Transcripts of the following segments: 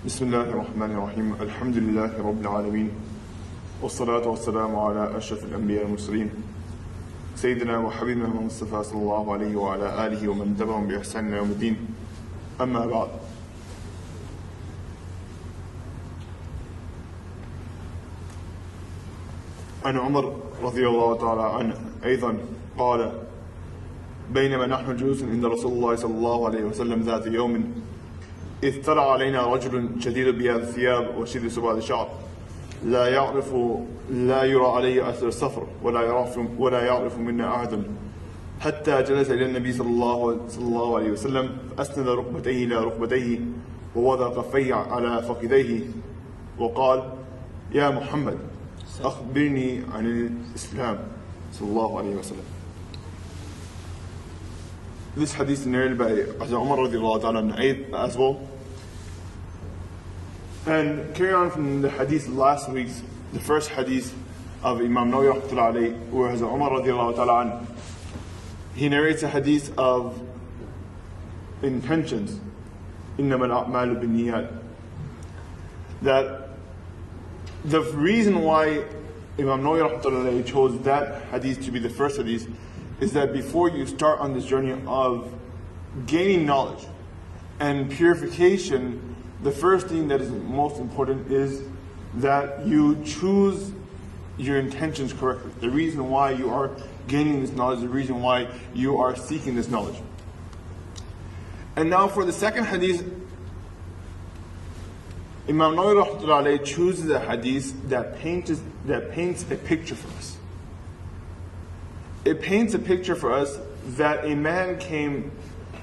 بسم الله الرحمن الرحيم الحمد لله رب العالمين والصلاة والسلام على أشرف الأنبياء والمرسلين سيدنا وحبيبنا المصطفى صلى الله عليه وعلى آله ومن تبعهم بإحسان إلى يوم الدين أما بعد. عن عمر رضي الله تعالى عنه أيضا قال: بينما نحن جلوس عند رسول الله صلى الله عليه وسلم ذات يوم إذ طلع علينا رجل شديد بياض الثياب وشديد سواد الشعر لا يرى عليه أثر السفر ولا يعرف منا أحد حتى جلس إلى النبي صلى الله عليه وسلم فأسند ركبتيه إلى ركبتيه ووضع كفيه على فخذيه وقال: يا محمد أخبرني عن الإسلام صلى الله عليه وسلم. This hadith is narrated by Umar radiallahu ta'ala as well. And carry on from the hadith last week's, the first hadith of Imam Nawawi rahmatullahi alayhi, where Umar radiallahu ta'ala he narrates a hadith of intentions, إِنَّمَا الْأَعْمَالُ بِالنِّيَّاتِ. That the reason why Imam Nawawi rahmatullahi alayhi chose that hadith to be the first hadith is that before you start on this journey of gaining knowledge and purification, the first thing that is most important is that you choose your intentions correctly. The reason why you are gaining this knowledge, the reason why you are seeking this knowledge. And now for the second hadith, Imam Nawawi rahmatullahi alayhi chooses a hadith that paints a picture for us. It paints a picture for us that a man came,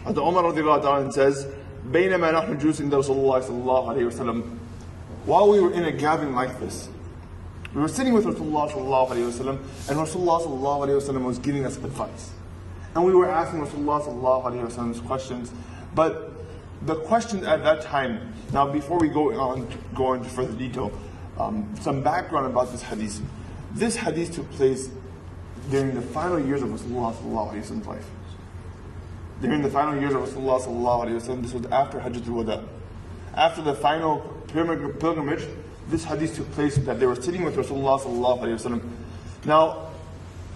as Umar radiallahu ta'ala says, بينما نحن جلوس عند رسول الله صلى الله عليه وسلم, while we were in a gathering like this, we were sitting with Rasulullah sallallahu alayhi wasallam, and Rasulullah sallallahu alayhi wasallam was giving us advice. And we were asking Rasulullah sallallahu alayhi wasallam's questions, but the questions at that time, now before we go into further detail, some background about this hadith. This hadith took place during the final years of Rasulullah sallallahu alayhi wasallam's life. During the final years of Rasulullah sallallahu alayhi wasallam, this was after Hajjatul Wada. After the final pilgrimage, this hadith took place that they were sitting with Rasulullah sallallahu alayhi wasallam. Now,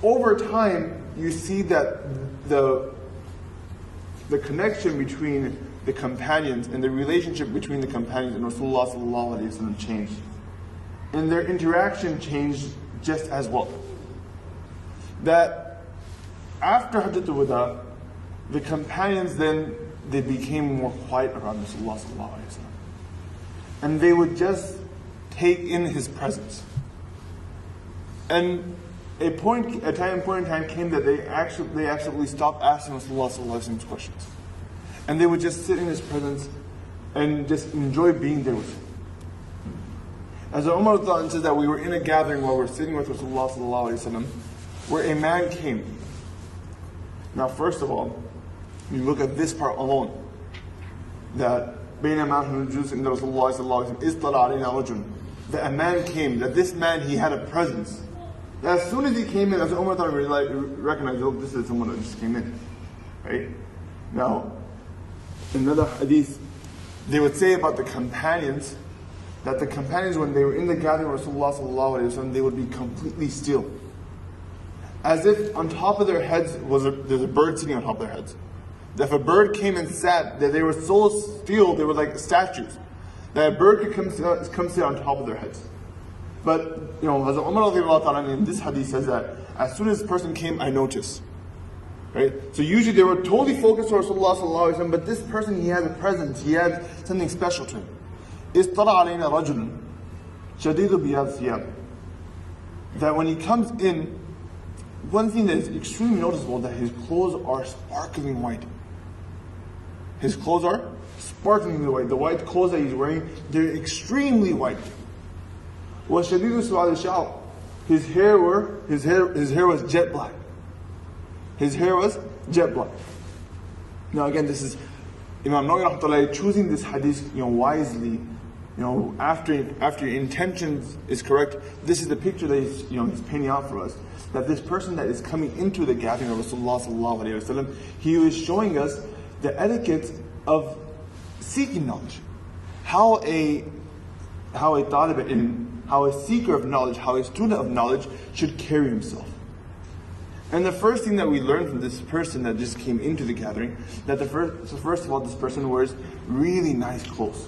over time, you see that the connection between the companions and the relationship between the companions and Rasulullah sallallahu alayhi wasallam changed. And their interaction changed just as well. That after Hajjatul Wada, the companions then, they became more quiet around Rasulullah sallallahu alayhi wasallam. And they would just take in his presence. And a point in time came that they absolutely stopped asking Rasulullah sallallahu alayhi wasallam questions. And they would just sit in his presence and just enjoy being there with him. As Umar says that we were in a gathering while we were sitting with Rasulullah sallallahu alayhi wasallam, where a man came. Now, first of all, you look at this part alone, that بينما نحن جلوس عند رسول الله صلى الله عليه وسلم إذ طلع علينا رجل, that a man came, that this man, he had a presence. That as soon as he came in, as Umar recognized, oh, this is someone that just came in, right? Now, another hadith, they would say about the companions, that the companions, when they were in the gathering of Rasulullah sallallahu alayhi wasallam, they would be completely still. As if on top of their heads there's a bird sitting on top of their heads. That if a bird came and sat, that they were so still, they were like statues. That a bird could come sit on top of their heads. But, Hazrat Umar radiallahu ta'ala in this hadith says that as soon as this person came, I noticed. Right? So usually they were totally focused on Rasulullah sallallahu alayhi wasallam, but this person, he had a presence, he had something special to him. إِذْ طَلَعَ عَلَيْنَا رَجُلٌ شَدِيدُ بِيَاضِ الثِّيَابِ. That when he comes in, one thing that is extremely noticeable, that his clothes are sparkling white. His clothes are sparkling white. The white clothes that he's wearing, they're extremely white. وَشَدِيدُ سُوَادِ الشَّعْرِ. His hair was jet black. His hair was jet black. Now again, this is Imam Nawawi rahmatullahi choosing this hadith wisely. After your intentions is correct, this is the picture that he's painting out for us. That this person that is coming into the gathering of Rasulullah sallallahu alayhi wasallam, he was showing us the etiquette of seeking knowledge. how a talib ilm, how a seeker of knowledge, how a student of knowledge should carry himself. And the first thing that we learned from this person that just came into the gathering, that first of all, this person wears really nice clothes.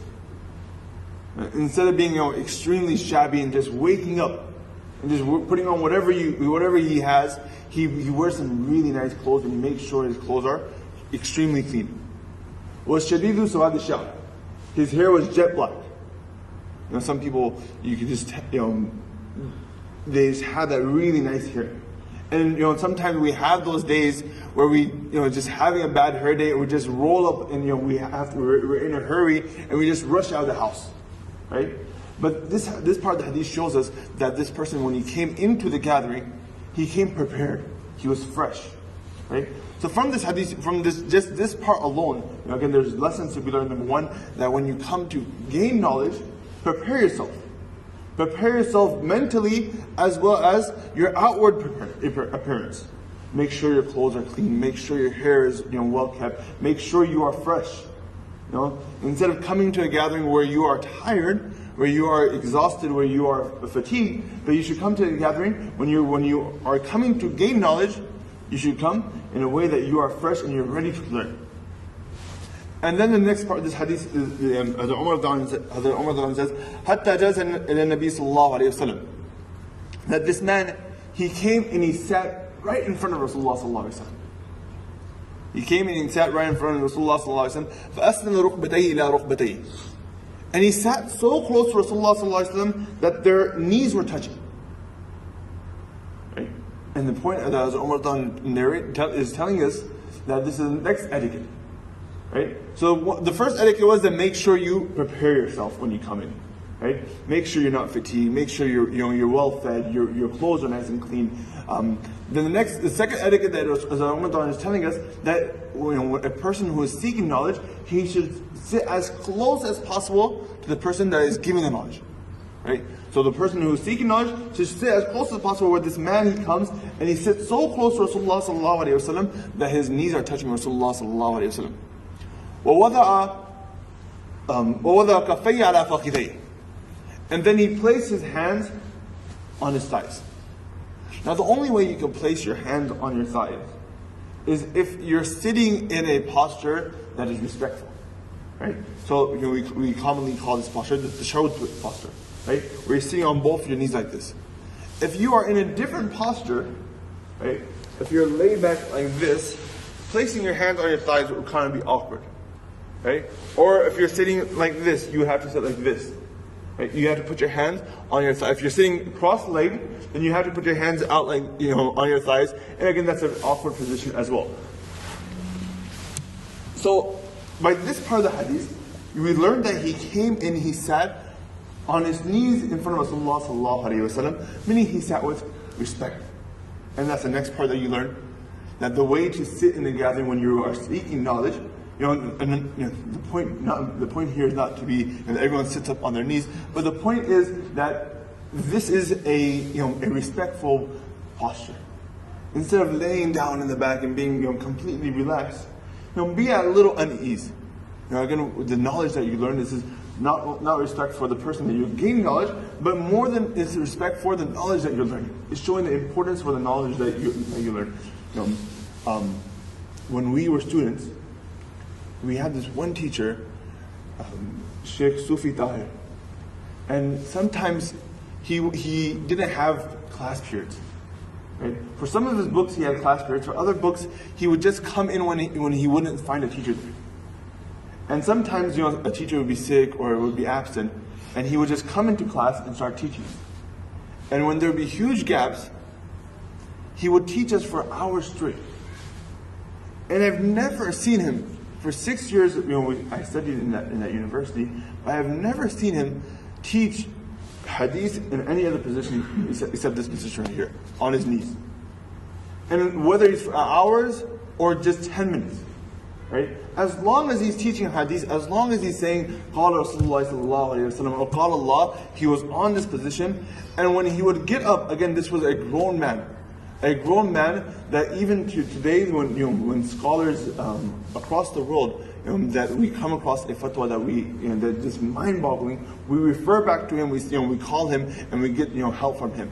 Instead of being extremely shabby and just waking up and just putting on whatever he has, he wears some really nice clothes and he makes sure his clothes are extremely clean. Was shadidu sawad ash-sha'r. His hair was jet black. Some people, you could just, they just have that really nice hair. And sometimes we have those days where we, just having a bad hair day, we just roll up and we're in a hurry and we just rush out of the house, right? But this part of the hadith shows us that this person, when he came into the gathering, he came prepared. He was fresh, right? So from this hadith, from just this part alone, again, there's lessons to be learned. Number one, that when you come to gain knowledge, prepare yourself. Prepare yourself mentally as well as your outward appearance. Make sure your clothes are clean. Make sure your hair is well kept. Make sure you are fresh. Instead of coming to a gathering where you are tired, where you are exhausted, where you are fatigued, but you should come to a gathering when you are coming to gain knowledge. You should come in a way that you are fresh and you're ready to learn. And then the next part of this hadith is Hazrat Umar says, "Hatta jaza ila Nabi sallallahu alayhi wasallam." That this man, he came and he sat right in front of Rasulullah sallallahu alayhi wasallam. He came and he sat right in front of Rasulullah sallallahu alayhi wasallam. فَأَسْنَدَ رُكْبَتَيْهِ إِلَى رُكْبَتَيْهِ. And he sat so close to Rasulullah sallallahu alayhi wasallam that their knees were touching. Right? And the point that Hazrat Umar is telling us that this is the next etiquette. Right? So the first etiquette was to make sure you prepare yourself when you come in. Right? Make sure you're not fatigued. Make sure you're well fed. Your clothes are nice and clean. Then the second etiquette that Ramadan is telling us that a person who is seeking knowledge, he should sit as close as possible to the person that is giving the knowledge. Right? So the person who is seeking knowledge should sit as close as possible where this man he comes and he sits so close to Rasulullah sallallahu alaihi wasallam that his knees are touching Rasulullah sallallahu alaihi wasallam. وَوَضَعَ كَفَّيَّ عَلَى فَخِذَيْهِ. And then he placed his hands on his thighs. Now the only way you can place your hands on your thighs is if you're sitting in a posture that is respectful. Right? So we commonly call this posture the tashahhud posture. Right? Where you're sitting on both your knees like this. If you are in a different posture, right? If you're laid back like this, placing your hands on your thighs would kind of be awkward. Right? Or if you're sitting like this, you have to sit like this. Right? You have to put your hands on your thighs. If you're sitting cross-legged, then you have to put your hands out like on your thighs. And again, that's an awkward position as well. So by this part of the hadith, we learned that he came and he sat on his knees in front of Rasulullah sallallahu alaihi wasallam, meaning he sat with respect. And that's the next part that you learn, that the way to sit in the gathering when you are seeking knowledge, the point here is not to be that everyone sits up on their knees, but the point is that this is a respectful posture. Instead of laying down in the back and being completely relaxed, be at a little unease. Again, the knowledge that you learn, this is not respect for the person that you gain knowledge, but more than it's respect for the knowledge that you're learning. It's showing the importance for the knowledge that you learn. When we were students, we had this one teacher, Sheikh Sufi Tahir, and sometimes he didn't have class periods. Right? For some of his books, he had class periods. For other books, he would just come in when he wouldn't find a teacher there. And sometimes, a teacher would be sick or would be absent, and he would just come into class and start teaching. And when there would be huge gaps, he would teach us for hours straight. And I've never seen him, for 6 years, I studied in that university, I have never seen him teach hadith in any other position except this position right here, on his knees. And whether it's for hours or just 10 minutes. Right? As long as he's teaching hadith, as long as he's saying Qala Rasulullah sallallahu alayhi wa sallam or Qala Allah, he was on this position. And when he would get up, again, this was a grown man that even to today, when scholars across the world, that we come across a fatwa that that is mind-boggling, we refer back to him, we call him, and we get help from him.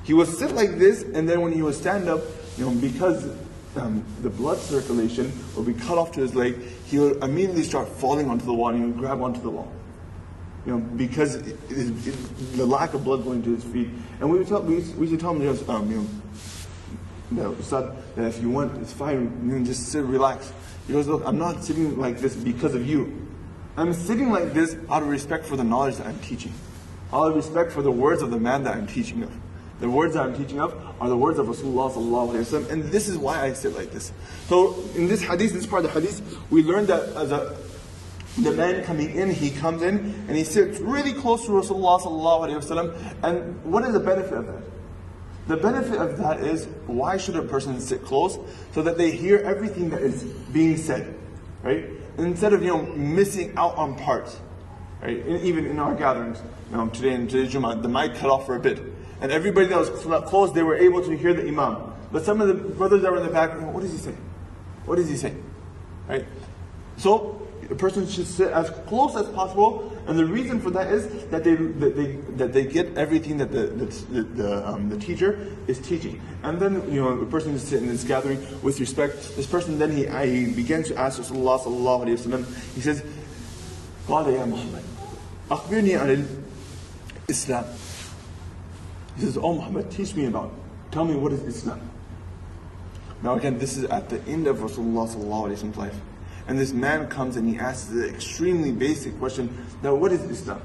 He would sit like this, and then when he would stand up, because the blood circulation would be cut off to his leg, he would immediately start falling onto the wall, and he would grab onto the wall. Because the lack of blood going to his feet. And we used to tell him, Ustad, that if you want, it's fine, just sit, relax. He goes, look, I'm not sitting like this because of you. I'm sitting like this out of respect for the knowledge that I'm teaching. Out of respect for the words of the man that I'm teaching of. The words that I'm teaching of are the words of Rasulullah sallallahu alaihi wasallam, and this is why I sit like this. So in this hadith, this part of the hadith, we learned that as the man coming in, he comes in and he sits really close to Rasulullah sallallahu alaihi wasallam. And what is the benefit of that? The benefit of that is, why should a person sit close? So that they hear everything that is being said, right? Instead of missing out on parts, right? Even in our gatherings, today in today's Jummah, the mic cut off for a bit, and everybody that was close, they were able to hear the Imam. But some of the brothers that were in the back, what does he say? What does he say? Right? So a person should sit as close as possible, and the reason for that is that they get everything that the teacher is teaching. And then the person is sitting in this gathering with respect. This person then he begins to ask Rasulullah sallallahu alaihi wasallam. He says, "قال يا محمد, أخبرني عن الإسلام." He says, "Oh Muhammad, tell me what is Islam." Now again, this is at the end of Rasulullah sallallahu alaihi wasallam's life. And this man comes and he asks the extremely basic question, now what is Islam?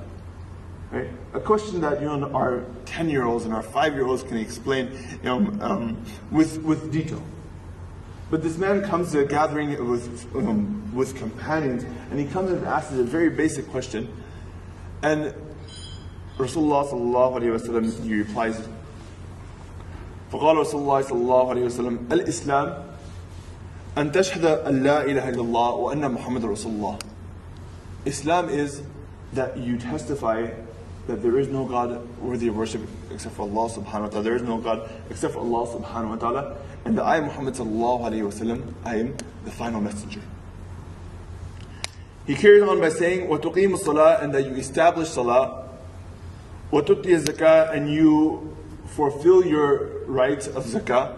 Right? A question that our 10-year-olds and our 5-year-olds can explain with detail. But this man comes to a gathering with companions, and he comes and asks a very basic question. And Rasulullah sallallahu alaihi wasallam, he replies, فقال رسول الله صلى الله عليه وسلم الإسلام أن تشهد أن لا إله إلا الله وأن محمد رسول الله. Islam is that you testify that there is no God worthy of worship except for Allah subhanahu wa ta'ala. There is no God except for Allah subhanahu wa ta'ala. And that I, Muhammad sallallahu alayhi wa sallam, I am the final messenger. He carries on by saying, وَتُقِيمُ الصَّلَاةِ, and that you establish salah, وَتُؤْتِيَ الزَّكَاةِ, and you fulfill your rights of zakah,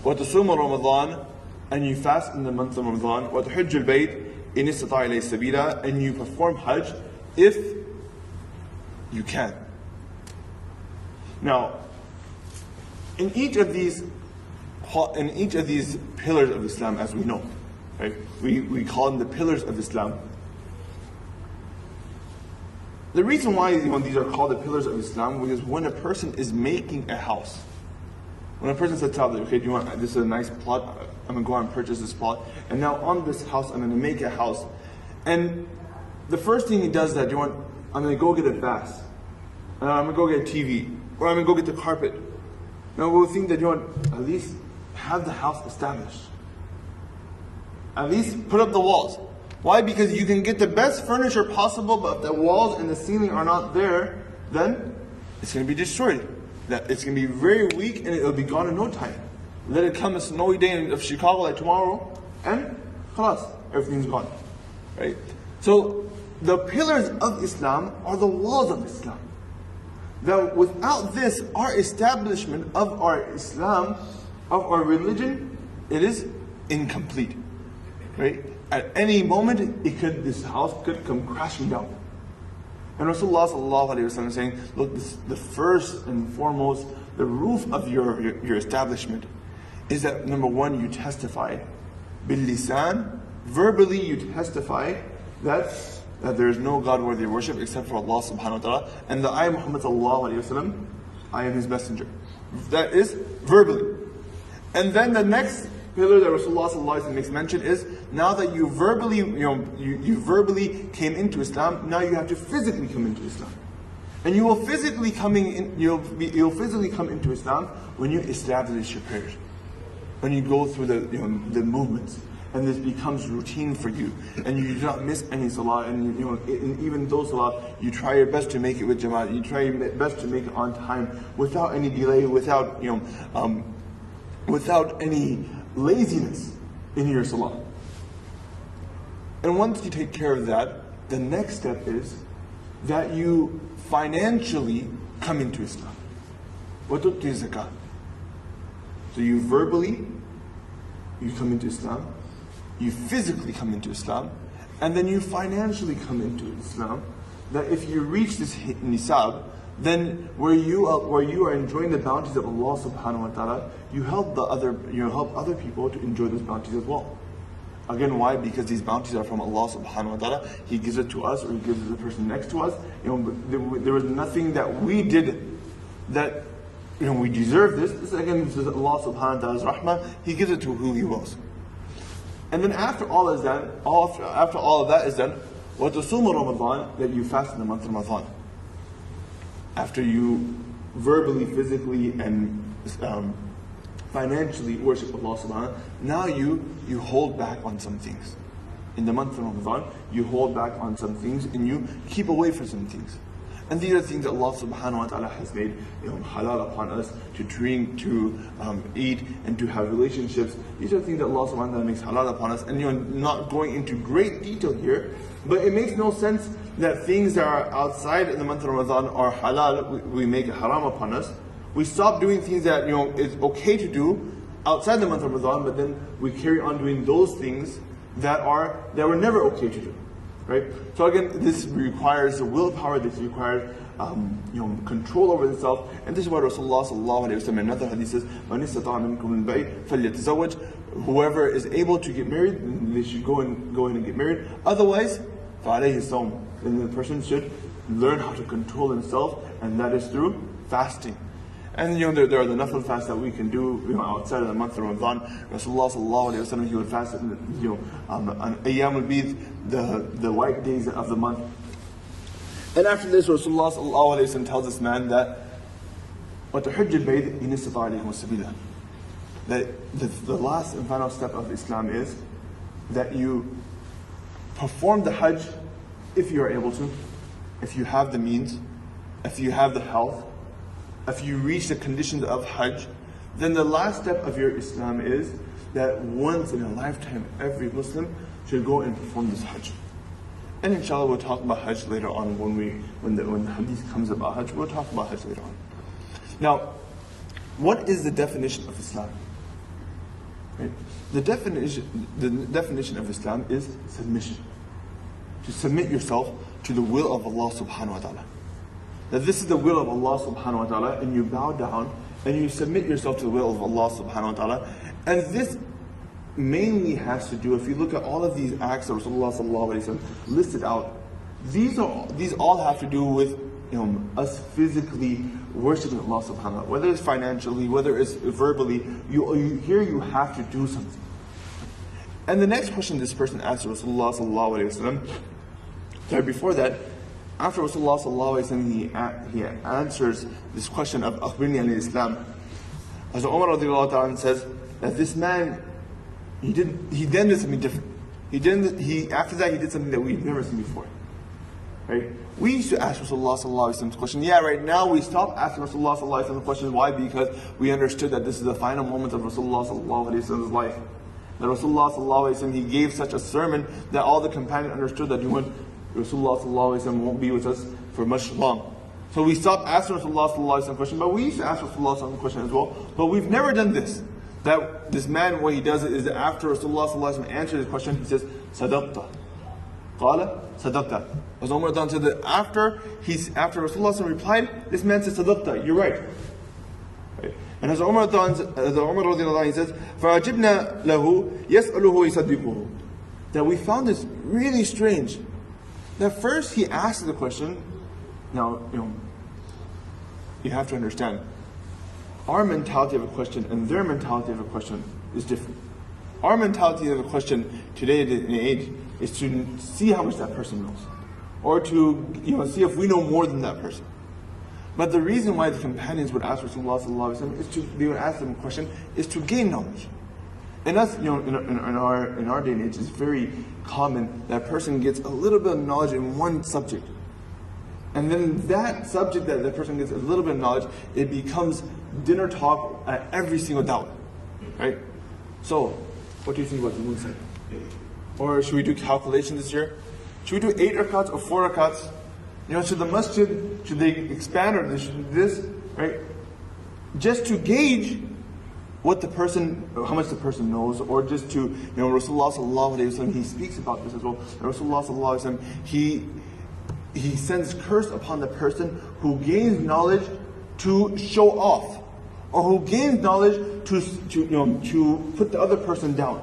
وَتُصُومُ رَمَضَانَ, and you fast in the month of Ramadan, وَتُحِجُّ الْبَيْتِ إِنِ اسْتَطَاعَ إِلَيْهِ سَبِيلًا, and you perform Hajj if you can. Now, in each of these pillars of Islam, as we know, right? We call them the pillars of Islam. The reason why these are called the pillars of Islam, because when a person is making a house, when a person sets out, okay, this is a nice plot, I'm going to go out and purchase this plot, and now on this house, I'm going to make a house. And the first thing he does is that, I'm going to go get a vase, and I'm going to go get a TV, or I'm going to go get the carpet. Now we'll think that at least have the house established. At least put up the walls. Why? Because you can get the best furniture possible, but if the walls and the ceiling are not there, then it's going to be destroyed. It's going to be very weak and it'll be gone in no time. Let it come a snowy day of Chicago like tomorrow, and khalas, everything's gone. Right? So the pillars of Islam are the walls of Islam. That without this, our establishment of our Islam, of our religion, it is incomplete. Right? At any moment, this house could come crashing down. And Rasulullah sallallahu alaihi wasallam is saying, look, the first and foremost, the roof of your establishment is that, number one, you testify bil lisan, verbally you testify that there is no God worthy of worship except for Allah subhanahu wa ta'ala, and that I, Muhammad sallallahu alaihi wasallam, I am his messenger. That is verbally. And then the next pillar that Rasulullah sallallahu alaihi wasallam makes mention is, now that you verbally, you verbally came into Islam, now you have to physically come into Islam. And you will physically you'll physically come into Islam when you establish your prayers, when you go through the movements, and this becomes routine for you, and you do not miss any salah, and even those salah, you try your best to make it with jama'at, you try your best to make it on time, without any delay, without any laziness in your salah. And once you take care of that, the next step is that you financially come into Islam. وَتُؤْتِي الزَّكَاةَ. So you verbally, you come into Islam, you physically come into Islam, and then you financially come into Islam. That if you reach this nisab, then where you are enjoying the bounties of Allah subhanahu wa ta'ala, you help other people to enjoy those bounties as well. Again, why? Because these bounties are from Allah subhanahu wa ta'ala. He gives it to us, or He gives it to the person next to us. There was nothing that we did that we deserve this. This is Allah subhanahu wa ta'ala's rahmah. He gives it to who He wills. And then after all is done, after all of that is done, وَتَصُومُ Ramadan, that you fast in the month of Ramadan. After you verbally, physically, and financially worship Allah subhanahu wa ta'ala, now you hold back on some things. In the month of Ramadan, you hold back on some things and you keep away from some things. And these are things that Allah subhanahu wa ta'ala has made halal upon us, to drink, to eat, and to have relationships. These are things that Allah subhanahu wa ta'ala makes halal upon us. And not going into great detail here, but it makes no sense that things that are outside of the month of Ramadan are halal, we make it haram upon us. We stop doing things that it's okay to do outside the month of Ramadan, but then we carry on doing those things that were never okay to do. Right? So again, this requires willpower, this requires control over the self, and this is why Rasulullah sallallahu alaihi wasallam in another hadith says, "Man istata'a minkum al-bay' falyatazawwaj." Whoever is able to get married, they should go ahead and get married. Otherwise, فَعَلَيْهِ الصَّوْمُ. Then the person should learn how to control himself, and that is through fasting. And there are the nafil fasts that we can do outside of the month of Ramadan. Rasulullah sallallahu alaihi wasallam, he would fast on Ayyam al-Bid, the white days of the month. And after this, Rasulullah sallallahu alaihi wasallam tells this man that وَتَحُجِّ الْبَيْتِ إِنِ اسْتَطَاعَ إِلَيْهِ سَبِيلًا. That the last and final step of Islam is that you perform the Hajj if you are able to, if you have the means, if you have the health, if you reach the conditions of Hajj. Then the last step of your Islam is that once in a lifetime, every Muslim should go and perform this Hajj. And inshallah, we'll talk about Hajj later on when the Hadith comes about Hajj. We'll talk about Hajj later on. Now, what is the definition of Islam? Right? The definition of Islam is submission. To submit yourself to the will of Allah subhanahu wa ta'ala. That this is the will of Allah subhanahu wa ta'ala, and you bow down and you submit yourself to the will of Allah subhanahu wa ta'ala. And this mainly has to do, if you look at all of these acts that Rasulullah sallallahu alaihi wasallam listed out, these all have to do with us physically worshiping Allah subhanahu wa ta'ala. Whether it's financially, whether it's verbally, you have to do something. And the next question this person asked Rasulullah sallallahu alaihi wasallam, before that, after Rasulullah sallallahu alaihi wasallam, he answers this question of Akhbirni an Islam. As Umar radiallahu ta'ala says that this man, he then did something different. After that he did something that we've never seen before. Right? We used to ask Rasulullah sallallahu alaihi wasallam the question. Yeah, right now we stopped asking Rasulullah sallallahu alaihi wasallam the question. Why? Because we understood that this is the final moment of Rasulullah sallallahu alaihi wasallam's life. That Rasulullah sallallahu alaihi wasallam, he gave such a sermon that all the companions understood that Rasulullah sallallahu alaihi wasallam won't be with us for much long. So we stopped asking Rasulullah sallallahu alaihi wasallam the question, but we used to ask Rasulullah sallallahu alaihi wasallam the question as well. But we've never done this. That this man, what he does is that after Rasulullah sallallahu alaihi wasallam answers the question, he says, "Sadaqta." Qala, "Sadaqta." As Umar said that after Rasulullah sallallahu alaihi wasallam replied, this man says, "Sadaqta, you're right." And as Umar radiallahu anhu, he says, فَعَجِبْنَا لَهُ يَسْأَلُهُ يَصَدِّقُهُ. That we found this really strange. That first he asked the question. Now, you have to understand, our mentality of a question and their mentality of a question is different. Our mentality of a question today in the age is to see how much that person knows, or to see if we know more than that person. But the reason why the companions would ask Rasulullah sallallahu alaihi wasallam they would ask them a question is to gain knowledge. And us, in our day and age, it's very common that a person gets a little bit of knowledge in one subject, and then that subject that the person gets a little bit of knowledge, it becomes dinner talk at every single dawah, right? So, what do you think about the moon cycle? Or should we do calculation this year? Should we do 8 rakats or 4 rakats? Should the masjid, should they expand or should this, right? Just to gauge what the person, how much the person knows, or just to, Rasulullah sallallahu alaihi wasallam, he speaks about this as well. Rasulullah sallallahu alaihi wasallam, he sends curse upon the person who gains knowledge to show off, or who gains knowledge to put the other person down,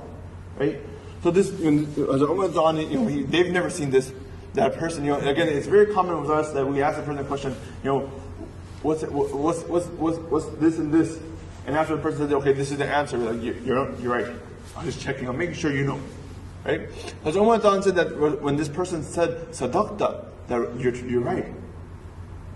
right? So this, as Umar they've never seen this. That person, again, it's very common with us that we ask the person a question, what's this and this, and after the person says, okay, this is the answer, we're like, you're right. I'm just checking. I'm making sure you know, right? As Umar said that when this person said sadaqta, that you're right.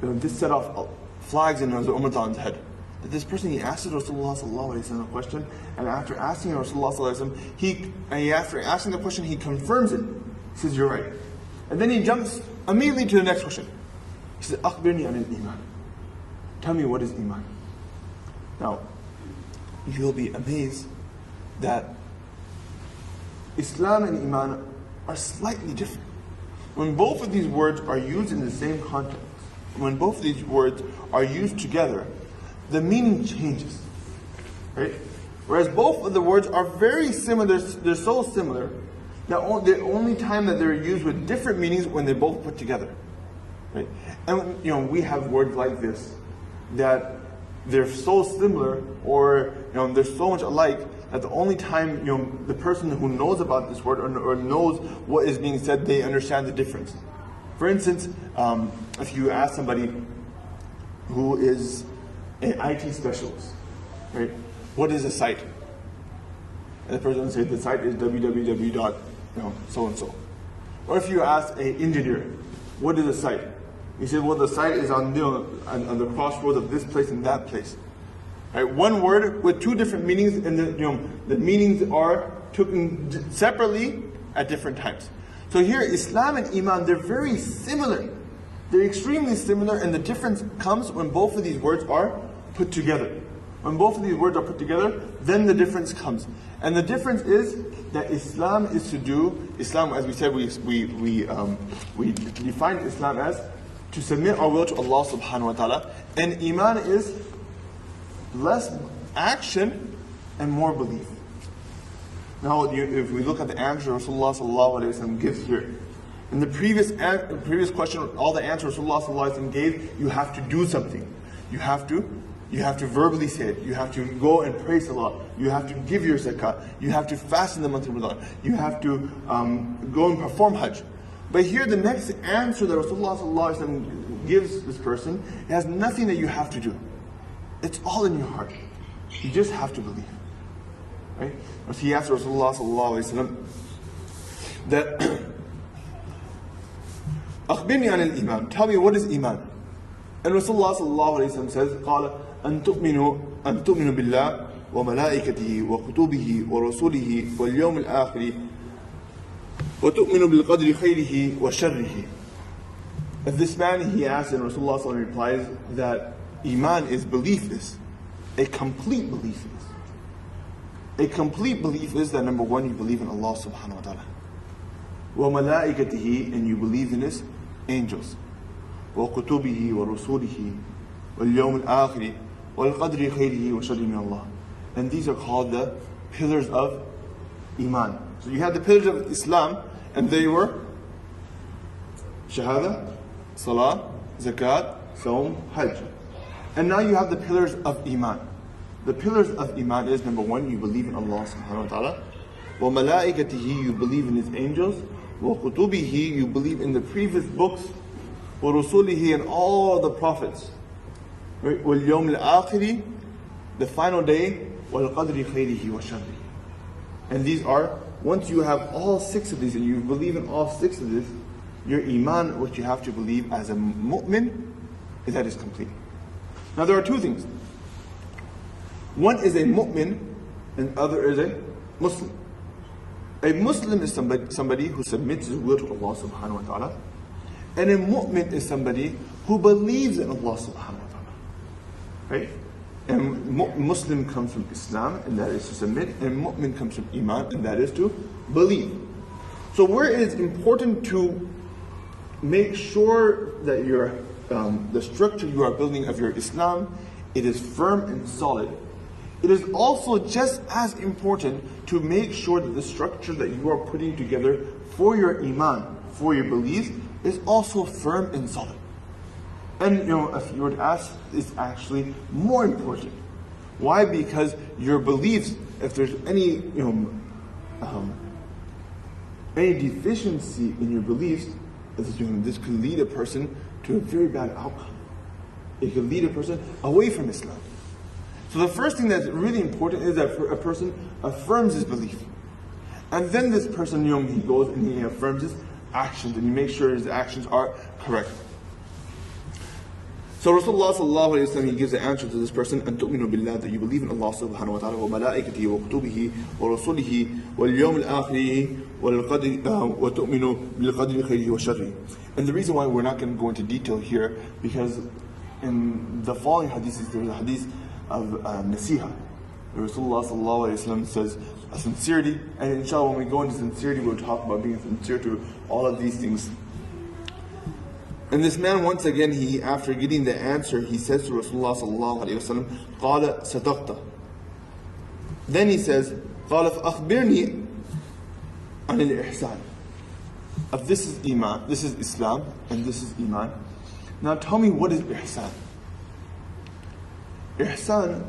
This set off flags in Umar's head. That this person, he asked Rasulullah sallallahu alaihi wasallam a question, and after asking Rasulullah sallallahu alaihi wasallam, after asking the question, he confirms it. He says, you're right. And then he jumps immediately to the next question. He says, Akhbirni anil iman. Tell me, what is iman? Now, you'll be amazed that Islam and iman are slightly different. When both of these words are used in the same context, when both of these words are used together, the meaning changes, right? Whereas both of the words are very similar, they're so similar, the only time that they're used with different meanings when they're both put together, right? And we have words like this, that they're so similar, or they're so much alike, that the only time the person who knows about this word or knows what is being said, they understand the difference. For instance, if you ask somebody who is an IT specialist, right, what is a site? And the person will say the site is www. So and so. Or if you ask an engineer, what is a site? He said, well, the site is on the crossroads of this place and that place. Right? One word with two different meanings, and the meanings are taken separately at different times. So here, Islam and Iman, they're very similar. They're extremely similar, and the difference comes when both of these words are put together. When both of these words are put together, then the difference comes. And the difference is that Islam is to do, Islam, as we said, we define Islam as to submit our will to Allah subhanahu wa ta'ala, and Iman is less action and more belief. Now, if we look at the answer Rasulullah sallallahu alaihi wasallam gives here, in the previous question, all the answers Rasulullah sallallahu alaihi wasallam gave, you have to do something. You have to verbally say it. You have to go and pray salah. You have to give your zakah. You have to fast in the month of Ramadan. You have to go and perform hajj. But here, the next answer that Rasulullah sallallahu alaihi wasallam gives this person, it has nothing that you have to do. It's all in your heart. You just have to believe. Right? As he asked Rasulullah sallallahu alaihi wasallam that Akhbirni anil iman. Tell me, what is iman? And Rasulullah sallallahu alaihi wasallam says, قال أن تؤمنوا بالله وملائكته وكتبه ورسله واليوم الآخر وتؤمنوا بالقدر خيره وشره. If this man, he asks, and Rasulullah sallallahu alaihi wasallam replies that iman is belief is. A complete belief is. A complete belief is that number one, you believe in Allah subhanahu wa ta'ala. وَمَلَائِكَتِهِ, and you believe in His angels. وَكُتُبِهِ وَرُسُولِهِ وَالْيَوْمِ الْآخِرِ وَالْقَدْرِ خَيْرِهِ وَشَرِّهِ مِنَ اللَّهِ. And these are called the pillars of Iman. So you have the pillars of Islam, and they were Shahada, Salah, Zakat, Sawm, Hajj. And now you have the pillars of Iman. The pillars of Iman is, number one, you believe in Allah subhanahu wa ta'ala. وَمَلَائِكَتِهِ, you believe in His angels. وَكُتُبِهِ, you believe in the previous books. وَرُسُولِهِ, and all the prophets. وَالْيَوْمِ الْآخِرِ, the final day. وَالْقَدْرِ خَيْرِهِ وَشَرِّهِ. And these are, once you have all six of these, and you believe in all six of this, your Iman, what you have to believe as a mu'min, is that it's complete. Now there are two things. One is a mu'min, and other is a Muslim. A Muslim is somebody who submits his will to Allah subhanahu wa ta'ala. And a mu'min is somebody who believes in Allah subhanahu wa ta'ala. Right? And Muslim comes from Islam, and that is to submit. And mu'min comes from Iman, and that is to believe. So where it is important to make sure that the structure you are building of your Islam, it is firm and solid. It is also just as important to make sure that the structure that you are putting together for your Iman, for your beliefs, is also firm and solid. And if you were to ask, it's actually more important. Why? Because your beliefs, if there's any deficiency in your beliefs, this could lead a person to a very bad outcome. It could lead a person away from Islam. So the first thing that's really important is that a person affirms his belief. And then this person, he goes and he affirms his actions, and he makes sure his actions are correct. So Rasulullah sallallahu alayhi wa sallam, he gives the answer to this person, أن تؤمنوا بالله, that you believe in Allah subhanahu wa ta'ala, وملائكته وكتبه ورسله واليوم الآخر وتؤمنوا بالقدر خيره وشره. And the reason why we're not going to go into detail here, because in the following hadiths, there's a hadith of nasiha. Rasulullah sallallahu alayhi wa sallam says sincerity, and inshallah when we go into sincerity, we'll talk about being sincere to all of these things. And this man, once again, after getting the answer, he says to Rasulullah sallallahu alayhi wa sallam, قَالَ صَدَقْتَ. Then he says, قَالَ فَأَخْبِرْنِي عَنِ الْإِحْسَانِ. If this is Iman, this is Islam, and this is Iman, now tell me, what is Ihsan? Ihsan,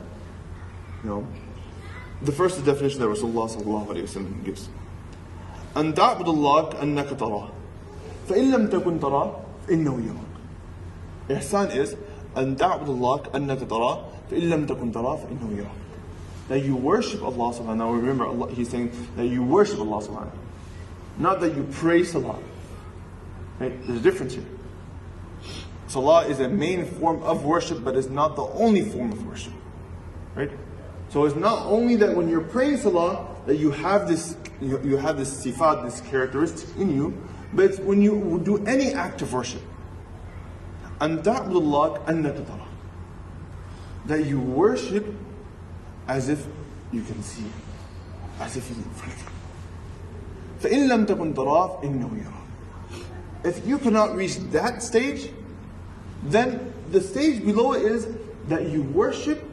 the first definition that Rasulullah sallallahu alayhi wa sallam gives. أَن تَعْبُدَ اللَّهَ كَأَنَّكَ تَرَاهُ فَإِن لَمْ تَكُنْ تَرَاهُ فَإِنَّهُ يَرَاكَ. Ihsan is أن تعبد الله كأنك تراه فإن لم تكن تراه فإنه يراك. That you worship Allah subhanahu wa ta'ala. Now remember, Allah, he's saying that you worship Allah subhanahu wa ta'ala. Not that you pray salah. Right? There's a difference here. Salah is a main form of worship, but it's not the only form of worship. Right? So it's not only that when you're praying salah that you have this sifat, this characteristic in you, but it's when you do any act of worship. أن تعبد الله كأنك تراه. That you worship as if you can see it, as if he's in front of you. فإن لم تكن تراه فإنه يراك. If you cannot reach that stage, then the stage below it is that you worship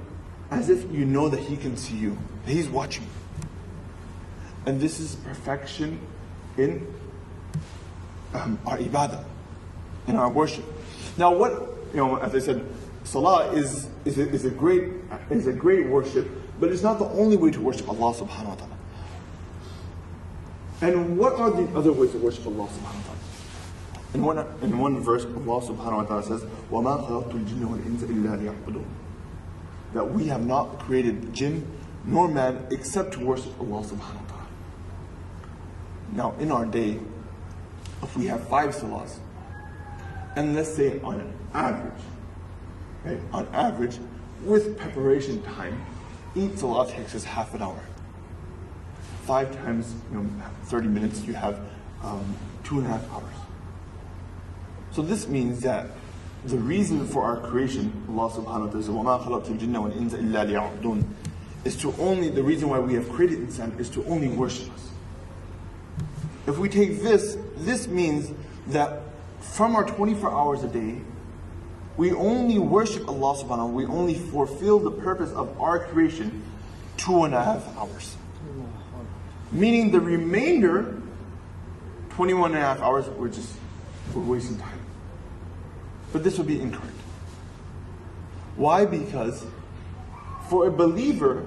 as if you know that he can see you, that he's watching. And this is perfection in our ibadah, in our worship. Now, as I said, salah is a great worship, but it's not the only way to worship Allah subhanahu wa ta'ala. And what are the other ways to worship Allah subhanahu wa ta'ala? In one verse, Allah subhanahu wa ta'ala says, وَمَا خَلَقْتُ الْجِنَّ وَالْإِنسَ إِلَّا لِيَعْبُدُونَ. That we have not created jinn nor man except to worship Allah subhanahu wa ta'ala. Now, in our day, if we have 5 salahs, and let's say on average, with preparation time, each salah takes us half an hour. 5 times 30 minutes, you have 2.5 hours. So this means that the reason for our creation, Allah subhanahu wa ta'ala says, وَمَا خَلَقْتُ الْجِنَّ وَالْإِنسَ إِلَّا لِيَعْبُدُونَ, is to only, the reason why we have created insan is to only worship us. If we take this means that from our 24 hours a day, we only worship Allah subhanahu wa ta'ala, we only fulfill the purpose of our creation 2.5 hours. Meaning the remainder, 21.5 hours, we're wasting time. But this would be incorrect. Why? Because for a believer,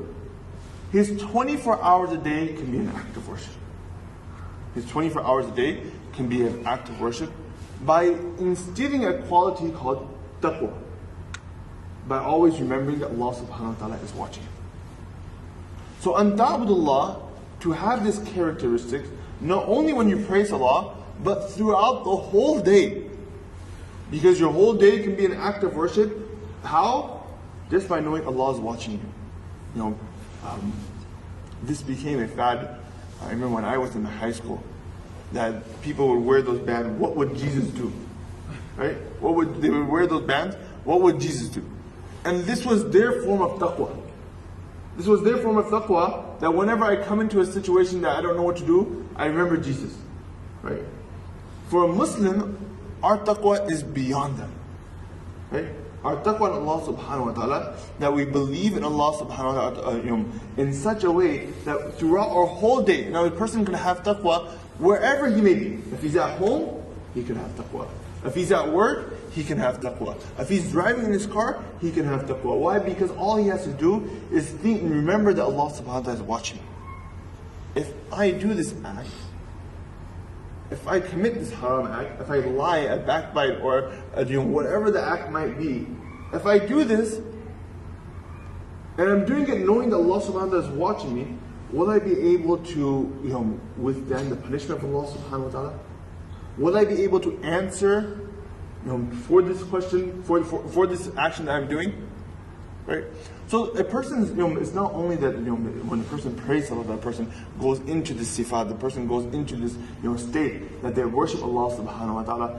his 24 hours a day can be an act of worship. His 24 hours a day can be an act of worship by instilling a quality called taqwa. By always remembering that Allah subhanahu wa ta'ala is watching. So an ta'budullah, to have this characteristic, not only when you pray salah, but throughout the whole day. Because your whole day can be an act of worship. How? Just by knowing Allah is watching you. This became a fad. I remember when I was in high school, that people would wear those bands. What would Jesus do? Right? They would wear those bands. What would Jesus do? And this was their form of taqwa. This was their form of taqwa, that whenever I come into a situation that I don't know what to do, I remember Jesus. right? For a Muslim, our taqwa is beyond that, right? Our taqwa in Allah subhanahu wa ta'ala, that we believe in Allah subhanahu wa ta'ala in such a way that throughout our whole day, now a person can have taqwa wherever he may be. If he's at home, he can have taqwa. If he's at work, he can have taqwa. If he's driving in his car, he can have taqwa. Why? Because all he has to do is think and remember that Allah subhanahu wa ta'ala is watching. If I do this act, if I commit this haram act, if I lie, I backbite, or whatever the act might be, if I do this, and I'm doing it knowing that Allah subhanahu wa ta'ala is watching me, will I be able to withstand the punishment of Allah subhanahu wa ta'ala? Will I be able to answer for this question, for this action that I'm doing? Right? So a person, it's not only that when a person prays Allah, that person goes into this sifat, the person goes into this state that they worship Allah subhanahu wa ta'ala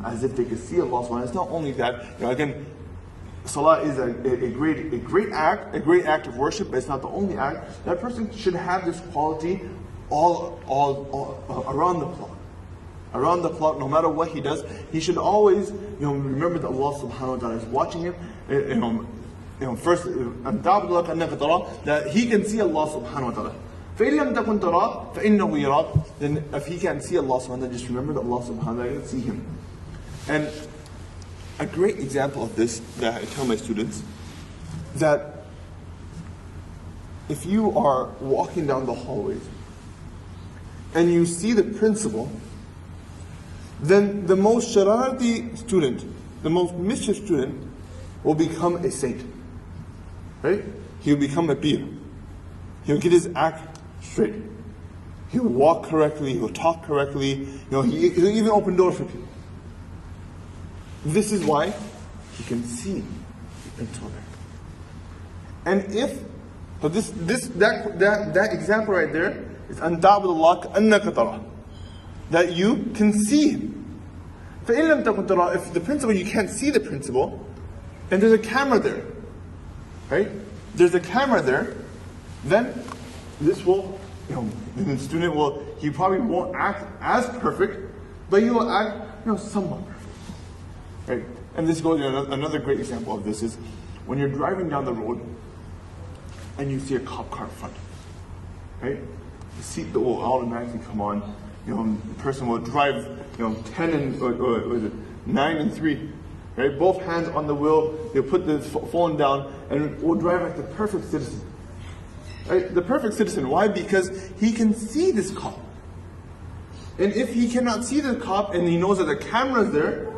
as if they could see Allah subhanahu wa ta'ala. It's not only that, again, salah is a great act of worship, but it's not the only act. That person should have this quality all around the clock. Around the clock, no matter what he does, he should always remember that Allah subhanahu wa ta'ala is watching him. First, that he can see Allah subhanahu wa ta'ala. فَإِن لَمْ تَكُنْ تَرَاهُ فَإِنَّهُ يَرَاكَ. Then if he can't see Allah subhanahu wa ta'ala, just remember that Allah subhanahu wa ta'ala can see him. And a great example of this that I tell my students, that if you are walking down the hallways and you see the principal, then the most shararati student, the most mischief student, will become a saint. Right? He'll become a peer. He'll get his act straight. He'll walk correctly, he'll talk correctly, he'll even open doors for people. This is why he can see the principal there. And if that example right there is an ta'budullah ka'annaka tarah, that you can see him. فَإِن لَمْ تَكُنْ تَرَاهُ. If the principal, you can't see the principal, and there's a camera there, right? There's a camera there, then this will, the student will, he probably won't act as perfect, but he will act, somewhat perfect, right? And this goes, another great example of this is when you're driving down the road and you see a cop car in front, right? The seatbelt will automatically come on. The person will drive, 10 and, or is it 9 and 3, right? Both hands on the wheel, they'll put the phone down and will drive like the perfect citizen. Right? The perfect citizen. Why? Because he can see this cop. And if he cannot see the cop and he knows that the camera's there,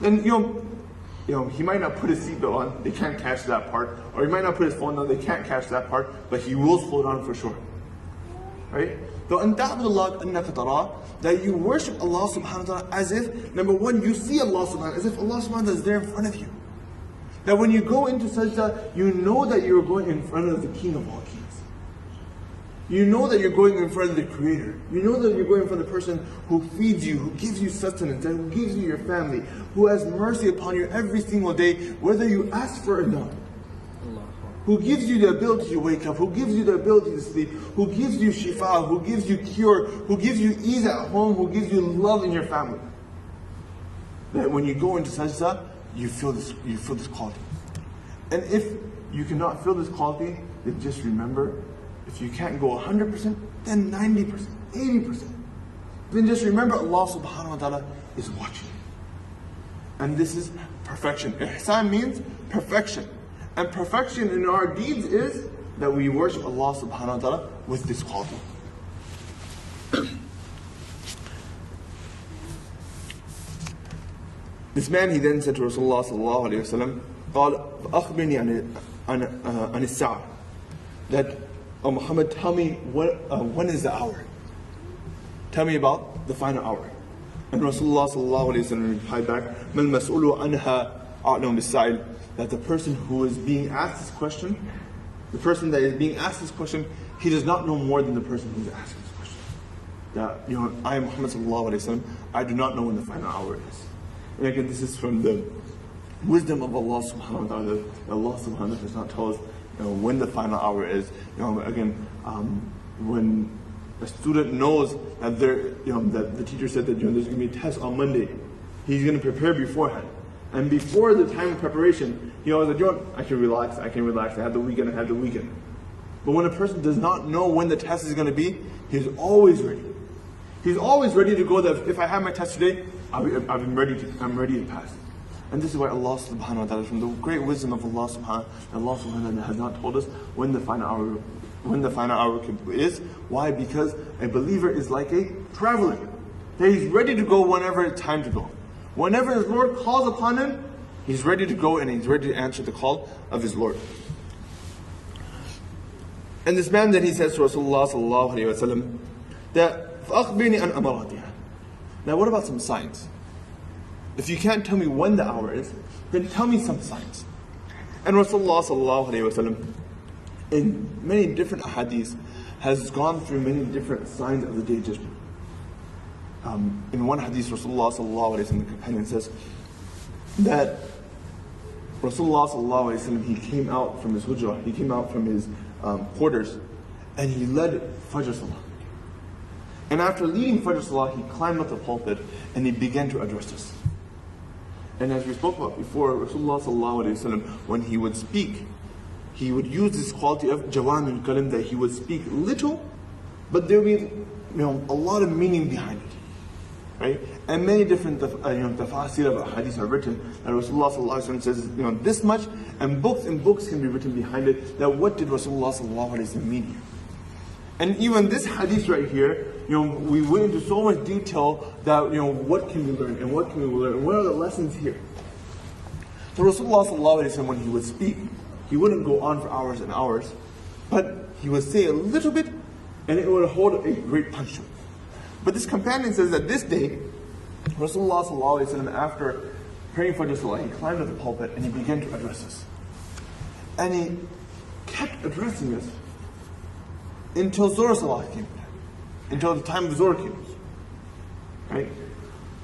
then, he might not put his seatbelt on, they can't catch that part. Or he might not put his phone down, they can't catch that part, but he will slow down for sure. Right? That you worship Allah subhanahu wa ta'ala as if, number one, you see Allah subhanahu wa ta'ala, as if Allah subhanahu wa ta'ala is there in front of you. That when you go into sajda, you know that you're going in front of the King of all kings. You know that you're going in front of the Creator. You know that you're going in front of the person who feeds you, who gives you sustenance, and who gives you your family, who has mercy upon you every single day, whether you ask for it or not. Who gives you the ability to wake up, who gives you the ability to sleep, who gives you shifa, who gives you cure, who gives you ease at home, who gives you love in your family. That when you go into sajda, you feel this quality. And if you cannot feel this quality, then just remember, if you can't go 100%, then 90%, 80%. Then just remember Allah subhanahu wa ta'ala is watching. And this is perfection. Ihsan means perfection. And perfection in our deeds is that we worship Allah subhanahu wa ta'ala with this quality. This man, he then said to Rasulullah sallallahu alayhi wa sallam, قال فأخبرني عن الساعة, that, oh Muhammad, tell me when is the hour? Tell me about the final hour. And Rasulullah sallallahu alayhi wa sallam replied back, مَا الْمَسْئُولُ عَنْهَا أَعْلَمُ بِالسَّائِلِ, that the person who is being asked this question, the person that is being asked this question, he does not know more than the person who is asking this question. That, I am Muhammad sallallahu alayhi wa sallam, I do not know when the final hour is. And again, this is from the wisdom of Allah subhanahu wa ta'ala. Allah subhanahu wa ta'ala does not tell us when the final hour is. Again, when a student knows that that the teacher said that there's going to be a test on Monday, he's going to prepare beforehand. And before the time of preparation, he always like, I can relax, I have the weekend. But when a person does not know when the test is going to be, he's always ready. He's always ready to go that if I have my test today, I'm ready to pass. And this is why Allah subhanahu wa ta'ala, from the great wisdom of Allah subhanahu wa ta'ala, has not told us when the final hour is. Why? Because a believer is like a traveler. That he's ready to go whenever it's time to go. Whenever his Lord calls upon him, he's ready to go and he's ready to answer the call of his Lord. And this man, then he says to Rasulullah sallallahu alayhi wa sallam that فَأَخْبِرْنِي عَنْ أَمَرَاتِهَا. Now what about some signs? If you can't tell me when the hour is, then tell me some signs. And Rasulullah sallallahu alayhi wa sallam, in many different hadiths, has gone through many different signs of the Day of Judgment. In one hadith, Rasulullah sallallahu alayhi wa sallam, the companion says that Rasulullah sallallahu alayhi wa sallam, he came out from his hujrah, he came out from his quarters, and he led Fajr Salah. And after leading Fajr Salah, he climbed up the pulpit and he began to address us. And as we spoke about before, Rasulullah sallallahu alayhi wa sallam, when he would speak, he would use this quality of Jawami al-Kalim, that he would speak little, but there would be a lot of meaning behind it. Right? And many different tafasir of hadith are written, and Rasulullah sallallahu alayhi wa sallam says this much, and books can be written behind it, that what did Rasulullah sallallahu alayhi wa sallam mean here? And even this hadith right here, we went into so much detail that what can we learn and what can we learn and what are the lessons here. So Rasulullah sallallahu alayhi wa sallam, when he would speak, he wouldn't go on for hours and hours, but he would say a little bit and it would hold a great punch to it. But this companion says that this day, Rasulullah sallallahu alayhi wa sallam, after praying for Salah, he climbed up the pulpit and he began to address us. And he kept addressing us until Zuhr Salah came, until the time of Zuhr came. Right?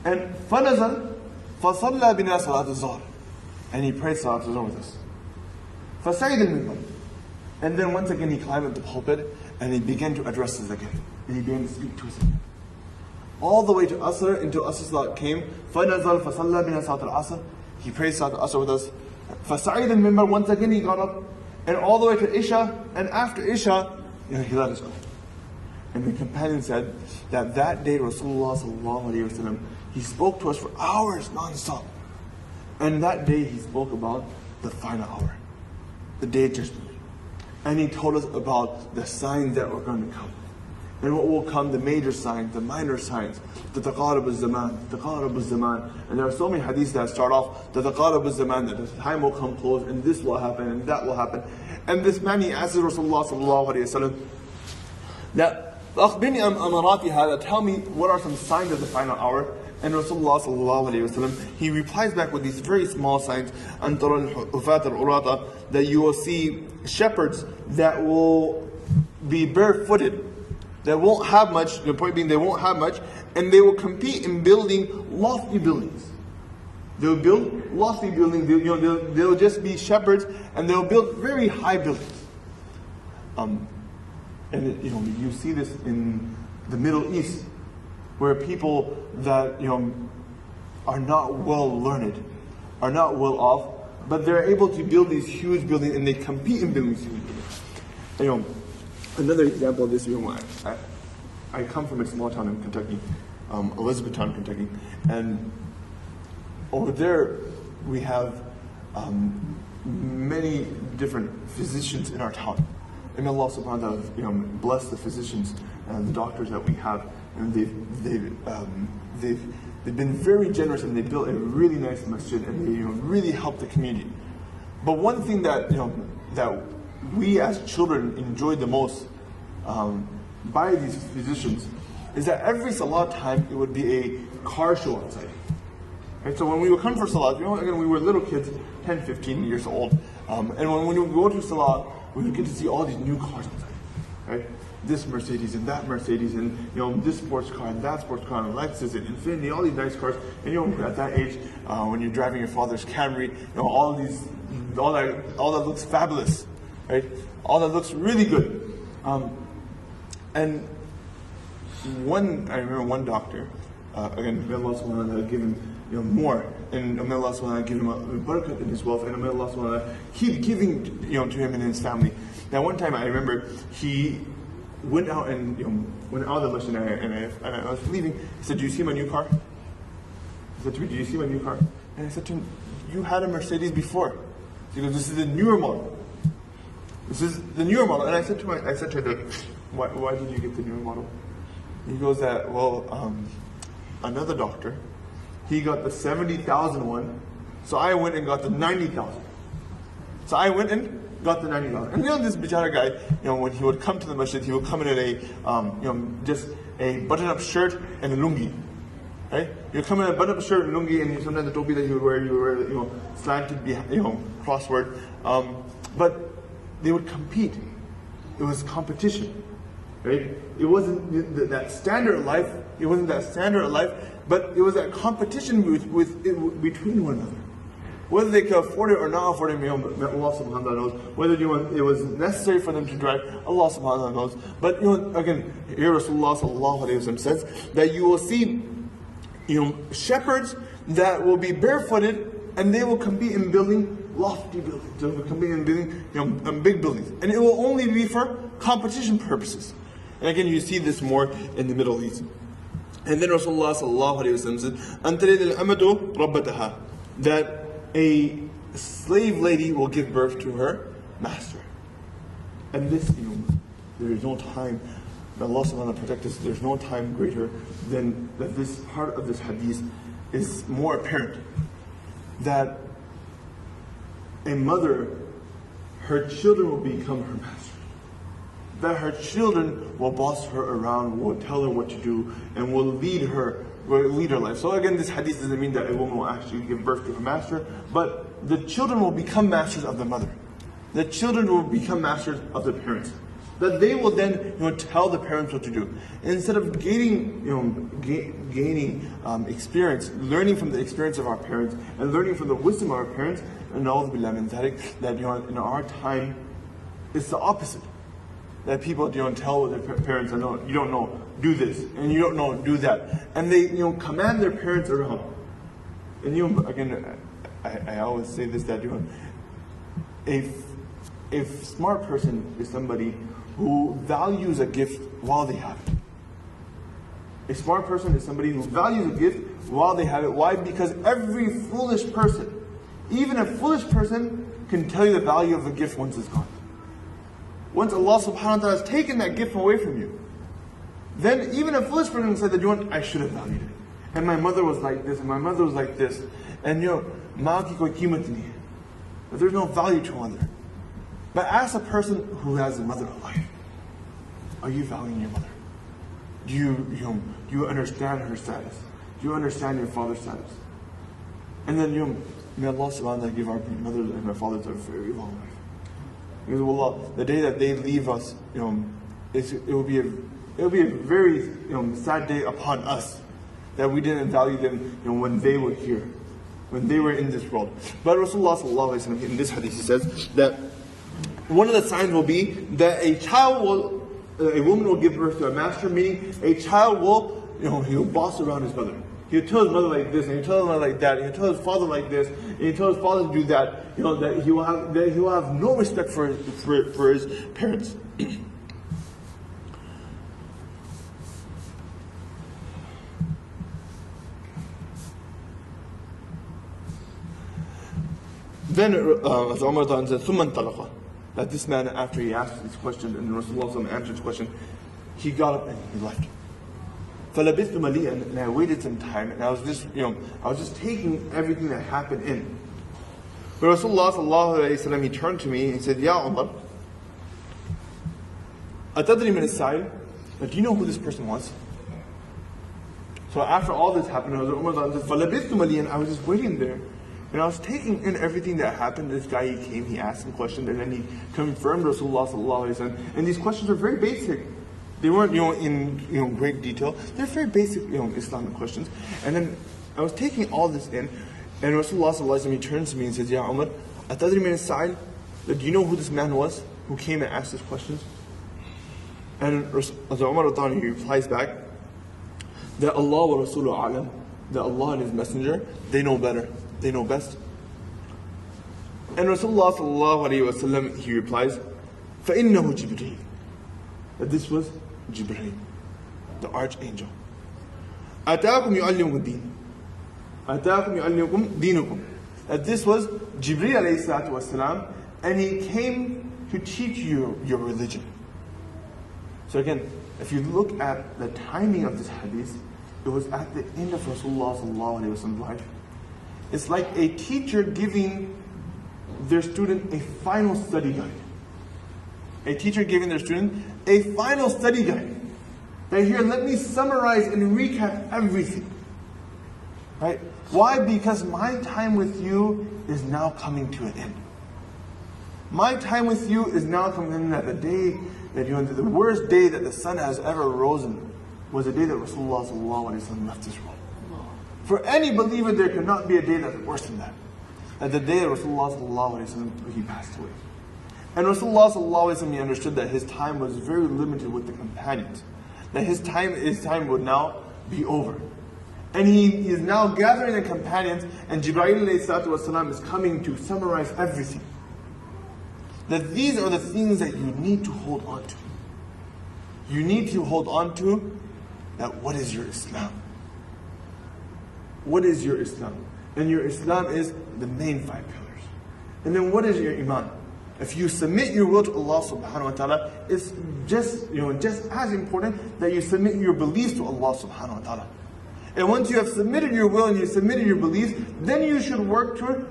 And فَنَزَلْ فَصَلَّى بِنَا صَلَاةَ الظُّهْرِ, and he prayed Salat al-Zuhr with us. فَسَيْدَ الْمِنْبَرِ, and then once again he climbed up the pulpit and he began to address us again. And he began to speak to us again. All the way to Asr, until Asr Salat came. فَنَزَلْ فَصَلَّى بِنَا صَلَاةَ الْعَصْرِ, he prayed Salat al-Asr with us. فَسَعِيدَ الْمِنْبَرِ, once again he got up. And all the way to Isha, and after Isha, he let us go. And the companion said that day Rasulullah sallallahu alayhi wa sallam, he spoke to us for hours non-stop. And that day he spoke about the final hour, the Day of Judgment. And he told us about the signs that were going to come. And what will come, the major signs, the minor signs, the taqarub al-zaman. And there are so many hadiths that start off, the taqarub al-zaman, that the time will come close, and this will happen, and that will happen. And this man, he asks Rasulullah sallallahu alayhi wa sallam, that أخبرني عن أماراتها, tell me what are some signs of the final hour. And Rasulullah sallallahu alayhi wa sallam, he replies back with these very small signs, أن ترى الحفاة العراة, that you will see shepherds that will be barefooted, that won't have much, the point being they won't have much, and they will compete in building lofty buildings. They'll build lofty buildings, they'll just be shepherds, and they'll build very high buildings. And you see this in the Middle East, where people that are not well learned, are not well off, but they're able to build these huge buildings, and they compete in building these huge buildings. Another example of this, I come from a small town in Kentucky, Elizabethtown, Kentucky, and over there we have many different physicians in our town. And Allah subhanahu wa ta'ala bless the physicians and the doctors that we have, and they've been very generous, and they built a really nice masjid, and they really helped the community. But one thing that that we as children enjoyed the most by these physicians is that every salat time it would be a car show outside. Right? So when we would come for salat, again, we were little kids, 10, 15 years old, and when we would go to salat, we would get to see all these new cars outside. Right? This Mercedes and that Mercedes, and this sports car and that sports car, and Lexus and Infiniti, all these nice cars. And at that age, when you're driving your father's Camry, all that looks fabulous, right? All that looks really good. And I remember one doctor, again, may Allah subhanahu wa ta'ala give him more, and may Allah subhanahu wa ta'ala give him a barakat in his wealth, and may Allah subhanahu wa ta'ala keep giving to him and his family. Now one time I remember he went out and went out of the masjid, and I was leaving. He said, "Do you see my new car?" He said to me, "Do you see my new car?" And I said to him, "You had a Mercedes before." He goes, "This is the newer model. This is the newer model." And I said to him, why did you get the newer model? He goes that, another doctor, he got the 70,000 one, so I went and got the 90,000. So I went and got the 90,000. And this bichara guy, when he would come to the masjid, he would come in just a button-up shirt and a lungi. Right? He would come in a button-up shirt and lungi, and sometimes the topi that he would wear, slanted, crossword. But they would compete. It was competition. Right? It wasn't that standard of life. It wasn't that standard of life, but it was that competition between one another. Whether they could afford it or not afford it, Allah subhanahu wa ta'ala knows. Whether it was necessary for them to drive, Allah subhanahu wa ta'ala knows. But again, here Rasulullah sallallahu alayhi wa sallam says that you will see shepherds that will be barefooted, and they will compete in building lofty buildings. They will compete in building big buildings, and it will only be for competition purposes. And again, you see this more in the Middle East. And then Rasulullah sallallahu alayhi wa sallam said, "Antalid al-amatu rabbataha," that a slave lady will give birth to her master. And this, there is no time, Allah subhanahu wa ta'ala protect us, there's no time greater than that this part of this hadith is more apparent. That a mother, her children will become her master. That her children will boss her around, will tell her what to do, and will lead her life. So again, this hadith doesn't mean that a woman will actually give birth to her master, but the children will become masters of the mother. The children will become masters of the parents. That they will then tell the parents what to do. Instead of gaining experience, learning from the experience of our parents, and learning from the wisdom of our parents, and that in our time, it's the opposite. That people tell their parents, "No, you don't know, do this, and you don't know, do that," and they command their parents around. And again, I always say this, that a smart person is somebody who values a gift while they have it. A smart person is somebody who values a gift while they have it. Why? Because every foolish person, even a foolish person, can tell you the value of a gift once it's gone. Once Allah subhanahu wa ta'ala has taken that gift away from you, then even a foolish person will say that I should have valued it. And my mother was like this, and my mother was like this. And maa ki koi qeemat nahi hai. But there's no value to a mother. But ask a person who has a mother alive, are you valuing your mother? Do you understand her status? Do you understand your father's status? And then may Allah subhanahu wa ta'ala give our mothers and our fathers a very long life. Because Allah, the day that they leave us, it will be a very sad day upon us that we didn't value them when they were here, when they were in this world. But Rasulullah sallallahu alaihi wasallam in this hadith, he says that one of the signs will be that a woman will give birth to a master, meaning a child will he'll boss around his mother. He'll tell his mother like this, and he'll tell his mother like that, and he'll tell his father like this, and he'll tell his father to do that. That he will have no respect for his parents. Then as Umar said, ثُمَّ انطَلَقَ, that this man, after he asked this question and Rasulullah answered his question, he got up and he left. فَلَبِثْتُ مَلِيًّا, and I waited some time, and I was just taking everything that happened in. But Rasulullah sallallahu alayhi wa sallam, he turned to me and he said, "Ya Umar, atadri min as-sa'il?" Do you know who this person was? So after all this happened, Umar said, فَلَبِثْتُ مَلِيًّا, I was just waiting there. And I was taking in everything that happened. This guy, he came, he asked some questions, and then he confirmed Rasulullah sallallahu alayhi wa sallam. And these questions are very basic. They weren't, in great detail. They're very basic, Islamic questions. And then I was taking all this in, and Rasulullah sallallahu alaihi wasallam, he turns to me and says, "Ya Umar, atadri min as-sa'il?" Do you know who this man was who came and asked these questions? And Umar he replies back, that Allah wa Rasuluhu a'lam, that Allah and His Messenger, they know better, they know best. And Rasulullah sallallahu alayhi wa sallam, he replies, فَإِنَّهُ جِبْرِيلٌ, that this was Jibreel, the archangel. أَتَاكُمْ يُعَلِّمُكُمْ الدِّينَ, أَتَاكُمْ يُعَلِّمُكُمْ دِينُكُمْ, that this was Jibreel alayhi salatu wasalam, and he came to teach you your religion. So again, if you look at the timing of this hadith, it was at the end of Rasulullah sallallahu alayhi wa sallam's life. It's like a teacher giving their student a final study guide. A teacher giving their student a final study guide. That here, let me summarize and recap everything. Right? Why? Because my time with you is now coming to an end. My time with you is now coming to an end. At the day that you entered, the worst day that the sun has ever risen was the day that Rasulullah sallallahu alaihi wasallam left this world. For any believer, there cannot be a day that's worse than that. At the day that Rasulullah sallallahu alaihi wasallam, he passed away. And Rasulullah sallallahu alaihi wasallam, he understood that his time was very limited with the companions. That his time would now be over. And he is now gathering the companions, and Jibreel alayhi salatu wasalam is coming to summarize everything. That these are the things that you need to hold on to. You need to hold on to that what is your Islam? What is your Islam? And your Islam is the main 5 pillars. And then what is your Iman? If you submit your will to Allah subhanahu wa ta'ala, it's just as important that you submit your beliefs to Allah subhanahu wa ta'ala. And once you have submitted your will and you submitted your beliefs, then you should work toward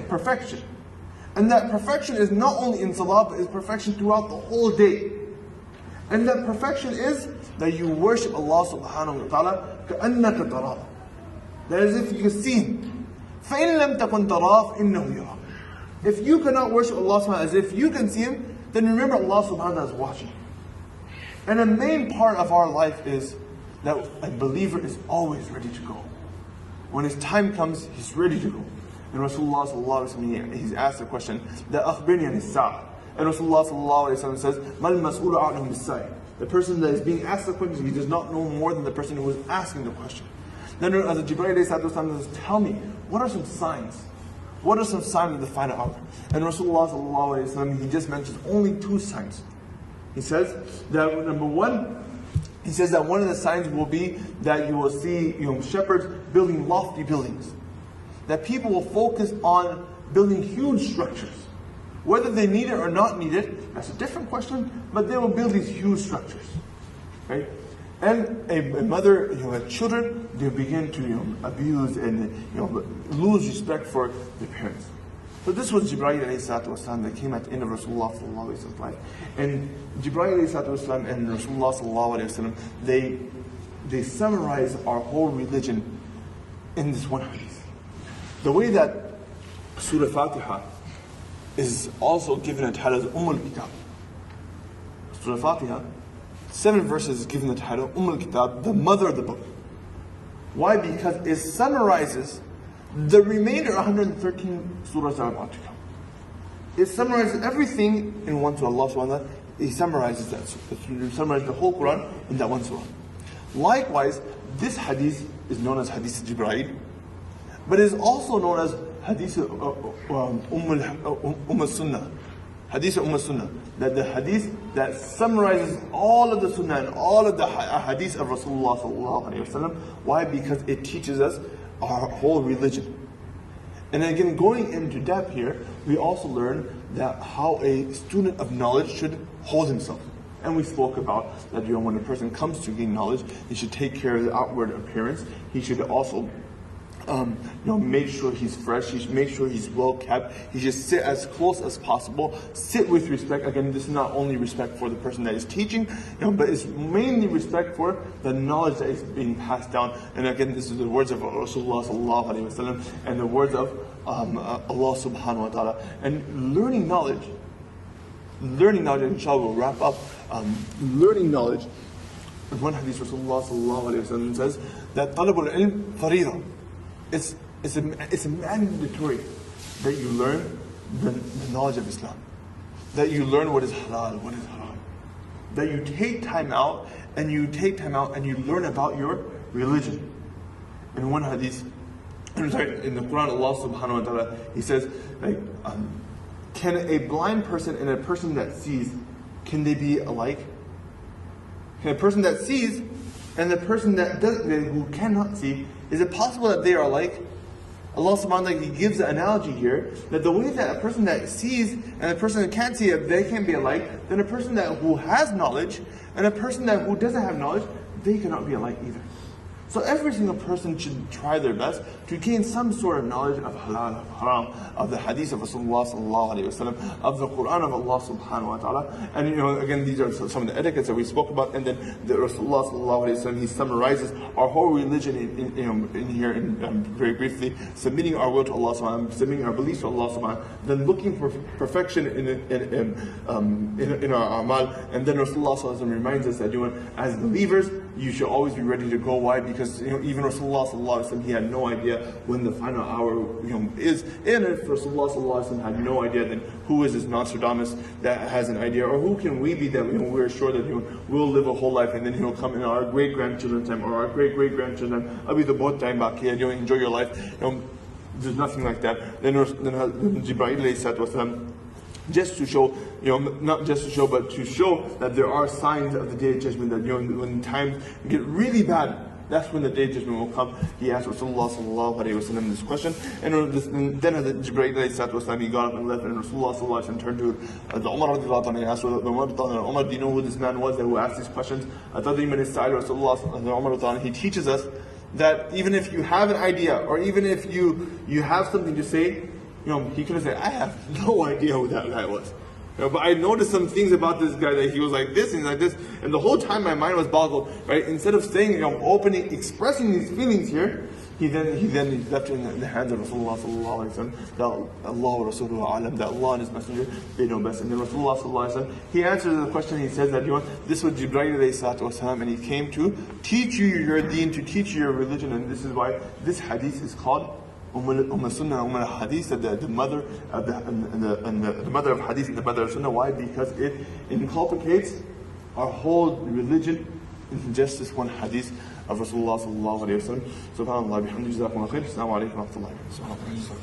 perfection. And that perfection is not only in salah, but is perfection throughout the whole day. And that perfection is that you worship Allah subhanahu wa ta'ala كَأَنَّكَ تَرَاهُ. That is if you can see Him. فَإِن لَمْ تَكُنْ تَرَاهُ إِنَّهُ يَرَاكَ. If you cannot worship Allah subhanahu wa ta'ala as if you can see Him, then remember Allah subhanahu wa ta'ala is watching. And a main part of our life is that a believer is always ready to go. When his time comes, he's ready to go. And Rasulullah sallallahu alaihi wasallam, he's asked the question, that أخبرني عن الساعة. And Rasulullah sallallahu alaihi wasallam says, ما المسؤول عنه بالسائل. The person that is being asked the question, he does not know more than the person who is asking the question. Then as Jibreel alayhi salatu wasallam says, tell me, what are some signs? What are some signs of the final hour? And Rasulullah sallallahu alaihi wasallam, he just mentions only 2 signs. He says that number 1, he says that one of the signs will be that you will see shepherds building lofty buildings. That people will focus on building huge structures. Whether they need it or not need it, that's a different question, but they will build these huge structures. Right? And a mother, her children, they begin to abuse and lose respect for their parents. So this was Jibreel alayhi salatu wasalam that came at the end of Rasulullah sallallahu alayhi wasallam's life. And Jibreel alayhi salatu wasalam and Rasulullah sallallahu alayhi wasallam, they summarize our whole religion in this one hadith. The way that Surah Fatiha is also given a title as al-Kitab. Surah Fatiha, 7 verses is given the title al-Kitab, the mother of the book. Why? Because it summarizes the remainder 113 surahs that are about to come. It summarizes everything in one surah. Allah subhanahu wa ta'ala, He summarizes that. He summarizes the whole Quran in that one surah. Likewise, this hadith is known as Hadith Jibreel, but it is also known as Hadith Sunnah. Hadith Sunnah. That the hadith that summarizes all of the Sunnah and all of the hadith of Rasulullah sallallahu alaihi wasallam. Why? Because it teaches us our whole religion. And again, going into depth here, we also learn that how a student of knowledge should hold himself. And we spoke about that when a person comes to gain knowledge, he should take care of the outward appearance. He should also make sure he's fresh. He should make sure he's well kept. He should sit as close as possible. Sit with respect. Again, this is not only respect for the person that is teaching, but it's mainly respect for the knowledge that is being passed down. And again, this is the words of Rasulullah sallallahu alaihi wasallam and the words of Allah subhanahu wa ta'ala. And learning knowledge, inshallah, we'll wrap up. Learning knowledge. In one hadith, Rasulullah sallallahu alaihi wasallam says that talabul ilm faridah. It's a mandatory that you learn the knowledge of Islam. That you learn what is halal, what is haram. That you take time out and you learn about your religion. In one hadith, in the Quran, Allah subhanahu wa ta'ala, He says, like, can a blind person and a person that sees, can they be alike? Can a person that sees and the person that who cannot see, is it possible that they are alike? Allah subhanahu wa ta'ala, He gives the analogy here that the way that a person that sees and a person that can't see, if they can be alike, then a person who has knowledge and a person who doesn't have knowledge, they cannot be alike either. So every single person should try their best to gain some sort of knowledge of halal, of haram, of the hadith of Rasulullah sallallahu alaihi wasallam, of the Quran of Allah subhanahu wa ta'ala. And again, these are some of the etiquettes that we spoke about. And then the Rasulullah sallallahu alaihi wasallam, he summarizes our whole religion in here, very briefly, submitting our will to Allah subhanahu wa ta'ala, submitting our beliefs to Allah subhanahu wa ta'ala, then looking for perfection in our amal. And then Rasulullah sallallahu alaihi wasallam reminds us that as believers, you should always be ready to go. Why? Because even Rasulullah sallallahu alaihi wasallam, he had no idea when the final hour is. And if Rasulullah sallallahu alaihi wasallam had no idea, then who is this Nostradamus that has an idea? Or who can we be that we're sure that we'll live a whole life and then he'll come in our great grandchildren's time or our great great grandchildren? Abhi the both time baki, enjoy your life. There's nothing like that. Then Jibreel alayhi salatu wasalam, just to show, not just to show, but to show that there are signs of the Day of Judgment, that when times get really bad, that's when the Day of Judgment will come. He asked Rasulullah sallallahu alaihi wasallam this question, and then Jibreel alayhi salatu wasalam, he got up and left, and Rasulullah sallallahu alaihi wasallam turned to the Umar radiallahu anhu and asked Umar, do you know who this man was who asked these questions? Rasulullah, he teaches us that even if you have an idea, or even if you have something to say, he could have said, I have no idea who that guy was. But I noticed some things about this guy, that he was like this and like this, and the whole time my mind was boggled. Right? Instead of saying, opening, expressing these feelings here, he then left it in the hands of Rasulullah sallallahu alaihi wasallam, that Allah wa Rasuluhu alam, that Allah and His Messenger, they know best. And then Rasulullah sallallahu alaihi wasallam, he answers the question. He says that this was Jibreel alayhi salatu wasalam, and he came to teach you your deen, to teach you your religion, and this is why this hadith is called Sunnah, Hadith, the mother of the mother of Hadith and the mother of Sunnah. Why? Because it inculcates our whole religion in just this one Hadith of Rasulullah sallallahu alaihi wasallam. Subhanallah, bihamdihi, jazakumullah khair. Assalamu alaikum wa rahmatullahi wa barakatuh.